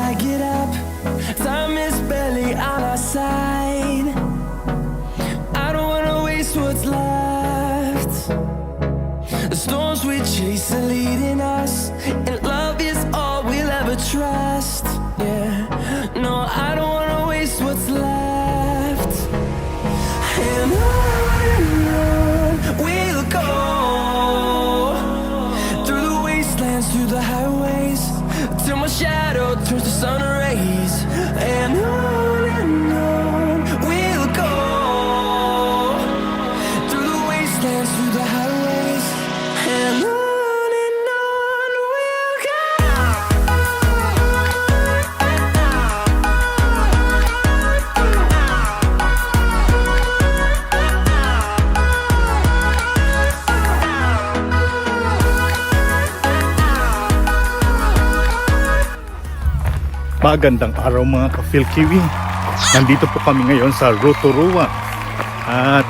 I get up, time is barely on our side. I don't wanna waste what's left. The storms we chase are leading us, and love is all we'll ever trust. Yeah, no, I don't wanna waste what's left. And on we'll go, through the wastelands, through the highways, till my shadow turns to sun rays. And on we'll go, through the wastelands, through the highways, and on we'll go. Magandang araw mga ka-Filkiwi. Nandito po kami ngayon sa Rotorua. At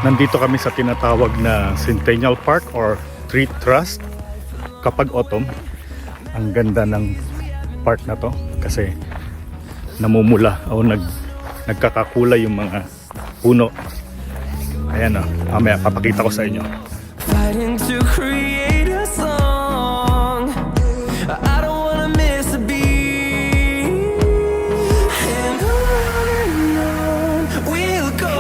nandito kami sa tinatawag na Centennial Park or treetrust. Kapag autumn, ang ganda ng park na to kasi namumula o nagkakakulay yung mga puno. Ayan o, mamaya papakita ko sa inyo. Fighting to create a song. I don't wanna miss a beat. And on we'll go,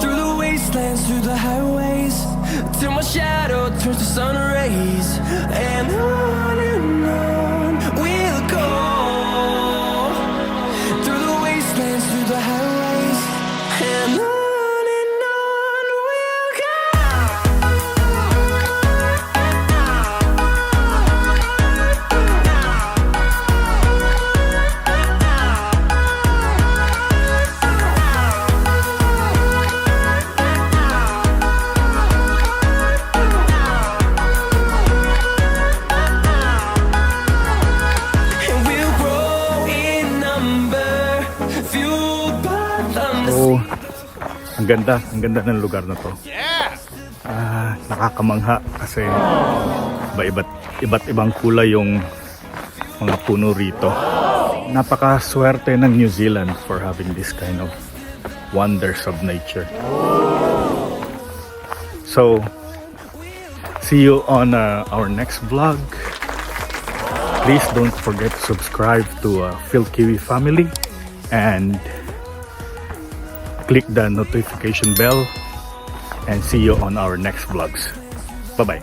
through the wastelands, through the highways, till my shadow turns to sun rays. And on we'll go, through the wastelands, through the highways, and on we'll go. And we'll grow in number, fueled by thunder. So, ang ganda ng lugar na to. Nakakamangha kasi iba't ibang kulay yung mga puno rito. Napakaswerte ng New Zealand for having this kind of wonders of nature. So, see you on our next vlog. Please don't forget to subscribe to Filkiwi family and click the notification bell, and see you on our next vlogs. Bye bye.